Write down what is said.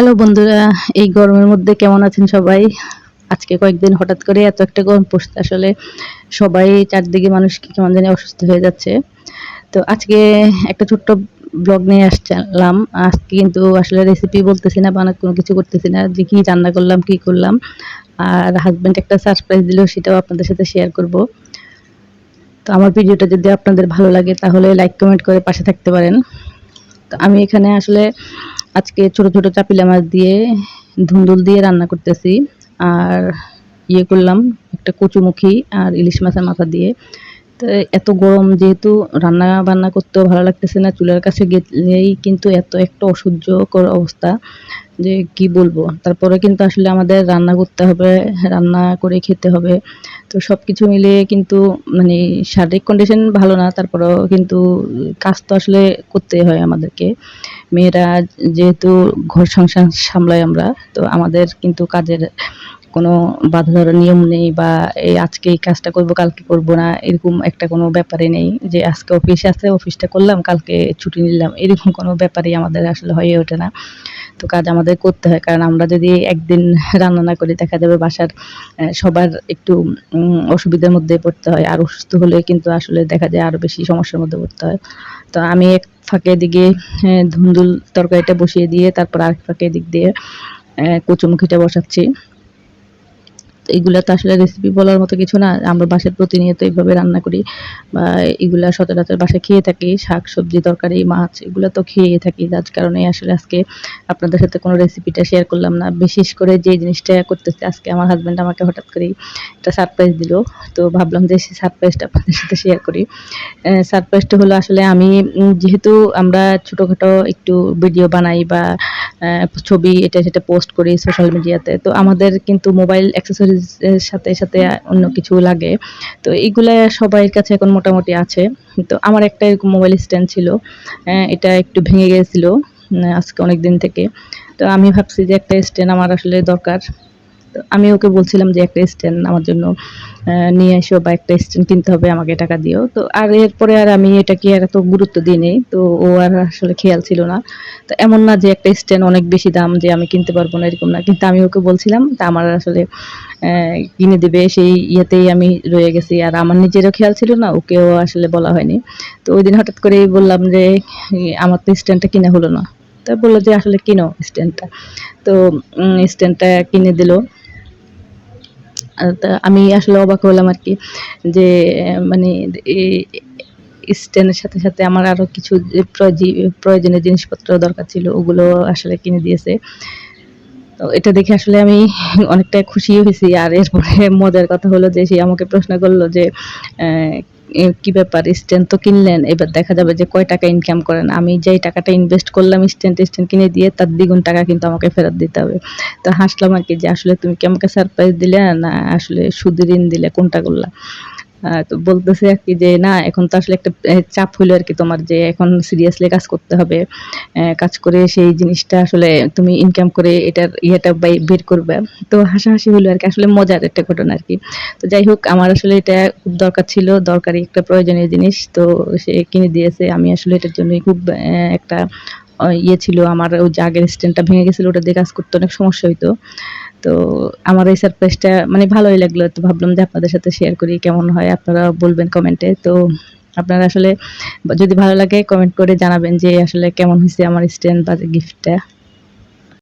Hello বন্ধুরা, এই গরমের মধ্যে কেমন আছেন সবাই? আজকে কয়েকদিন হঠাৎ করে এত একটা গরম পড়ছে আসলে সবাই চারদিকে মানুষ কেমন জানি অসুস্থ হয়ে যাচ্ছে। তো আজকে একটা ছোট্ট ব্লগ নিয়ে আসলাম। আজকে কিন্তু আসলে রেসিপি বলতেছি না, কোনো কিছু করতেছি না যে কি রান্না করলাম, কি করলাম। আর হাসব্যান্ড একটা সারপ্রাইজ দিল সেটাও আপনাদের সাথে শেয়ার করব। তো আমার ভিডিওটা যদি আপনাদের ভালো লাগে তাহলে লাইক কমেন্ট করে পাশে থাকতে পারেন। তো আমি এখানে আসলে আজকে ছোট ছোট চাপিলা মাছ দিয়ে ধুন্দুল দিয়ে রান্না করতেছি। আর ইয়ে করলাম একটা কচুমুখী আর ইলিশ মাছের মাথা দিয়ে। তো এত গরম যেহেতু রান্না বান্না করতেও ভালো লাগতেছে না, চুলার কাছে গেলেই কিন্তু এত একটা অসহ্যকর অবস্থা যে কি বলবো। তারপরে কিন্তু আসলে আমাদের রান্না করতে হবে, রান্না করে খেতে হবে। তো সবকিছু মিলিয়ে কিন্তু মানে শারীরিক কন্ডিশন ভালো না, তারপরেও কিন্তু কাজ তো আসলে করতেই হয় আমাদেরকে। মেয়েরা যেহেতু ঘর সংসার সামলাই আমরা, তো আমাদের কিন্তু কাজের কোনো বাঁধা ধরা নিয়ম নেই বা এই আজকে এই কাজটা করব কালকে করব না, এরকম একটা কোনো ব্যাপারই নেই যে আজকে অফিস আছে অফিসটা করলাম কালকে ছুটি নিলাম, এরকম কোনো ব্যাপারই আমাদের আসলে হয়ে ওঠে না। তো কাজ আমাদের করতে হয়, কারণ আমরা যদি একদিন রান্না না করি দেখা যাবে বাসার সবার একটু অসুবিধার মধ্যে পড়তে হয়, আর অসুস্থ হলে কিন্তু আসলে দেখা যায় আরও বেশি সমস্যার মধ্যে পড়তে হয়। তো আমি এক ফাঁকে এদিকে ধুন্দুল তরকারিটা বসিয়ে দিয়ে তারপর আরেক ফাঁকে এদিক দিয়ে কচুমুখিটা বসাচ্ছি। এগুলা তো আসলে রেসিপি বলার মতো কিছু না, আমরা বাসায় প্রতিনিয়ত এইভাবে রান্না করি বা এগুলা সচরাচর বাসায় খেয়ে থাকি। শাক সবজি তরকারি মাছ এগুলো তো খেয়ে থাকি, যার কারণে আসলে আজকে আপনাদের সাথে কোনো রেসিপিটা শেয়ার করলাম না। বিশেষ করে যে জিনিসটা করতেছে আজকে আমার হাজব্যান্ড আমাকে হঠাৎ করেই একটা সারপ্রাইজ দিল। তো ভাবলাম যে সেই সারপ্রাইজটা আপনাদের সাথে শেয়ার করি। সারপ্রাইজটা হলো আসলে আমি যেহেতু আমরা ছোটোখাটো একটু ভিডিও বানাই বা ছবি এটা সেটা পোস্ট করি সোশ্যাল মিডিয়াতে, তো আমাদের কিন্তু মোবাইল অ্যাক্সেসরিজ এর সাথে সাথে অন্য কিছু লাগে। তো এইগুলা সবাইয়ের কাছে এখন মোটামুটি আছে। তো আমার একটা এরকম মোবাইল স্ট্যান্ড ছিল, এটা একটু ভেঙে গিয়েছিল আজকে অনেক দিন থেকে। তো আমি ভাবছি যে একটা স্ট্যান্ড আমার আসলে দরকার। তো আমি ওকে বলছিলাম যে একটা স্ট্যান্ড আমার জন্য নিয়ে এসো বা একটা স্ট্যান্ড কিনতে হবে আমাকে টাকা দিও। তো আর এরপরে আর আমি এটাকে আর এত গুরুত্ব দিই নাই। তো ও আর আসলে খেয়াল ছিল না। তো এমন না যে একটা স্ট্যান্ড অনেক বেশি দাম যে আমি কিনতে পারবো না, এরকম না। কিন্তু আমি ওকে বলছিলাম তা আমার আসলে কিনে দিবে সেই ইয়েতেই আমি রয়ে গেছি। আর আমার নিজেরও খেয়াল ছিল না, ওকেও আসলে বলা হয়নি। তো ওইদিন হঠাৎ করেই বললাম যে আমার তো স্ট্যান্ডটা কিনা হলো না। তো বলল যে আসলে কিনো স্ট্যান্ডটা। তো স্ট্যান্ডটা কিনে দিল। তা আমি আসলে অবাক হলাম আরকি যে মানে স্ট্যান্ডের সাথে সাথে আমার আরো কিছু যে প্রয়োজনীয় জিনিসপত্র দরকার ছিল ওগুলো আসলে কিনে দিয়েছে। তো এটা দেখে আসলে আমি অনেকটা খুশিও হয়েছি। আর এরপরে মজার কথা হলো যে সে আমাকে প্রশ্ন করলো যে কি ব্যাপার স্ট্যান্ড তো কিনলেন, এবার দেখা যাবে যে কয় টাকা ইনকাম করেন। আমি যেই টাকাটা ইনভেস্ট করলাম স্ট্যান্ড কিনে দিয়ে তার দ্বিগুণ টাকা কিন্তু আমাকে ফেরত দিতে হবে। তো হাসলাম আরকি যে আসলে তুমি কি আমাকে সারপ্রাইজ দিলে না আসলে সুদে ঋণ দিলে, কোনটা করলা? তো বলতেছে আরকি যে না এখন তো আসলে একটা চাপ হইলো আরকি তোমার যে এখন সিরিয়াসলি কাজ করতে হবে। কাজ করে সেই জিনিসটা আসলে তুমি ইনকাম করে এটার ইয়েটা বের করবা। তো হাসাহাসি হইলো আরকি, আসলে মজার একটা ঘটনা আরকি। তো যাই হোক আমার আসলে এটা খুব দরকার ছিল, দরকারি একটা প্রয়োজনীয় জিনিস। তো সে কিনে দিয়েছে। আমি আসলে এটার জন্যই খুব একটা ইয়ে ছিল, আমার ওই যে আগের স্ট্যান্ডটা ভেঙে গেছিল ওটা দিয়ে কাজ করতে অনেক সমস্যা হইতো। তো আমার এই সারপ্রাইজটা মানে ভালোই লাগলো। তো ভাবলাম যে আপনাদের সাথে শেয়ার করি, কেমন হয় আপনারা বলবেন কমেন্টে। তো আপনারা আসলে যদি ভালো লাগে কমেন্ট করে জানাবেন যে আসলে কেমন হইছে আমার স্ট্যান্ড বা গিফটটা।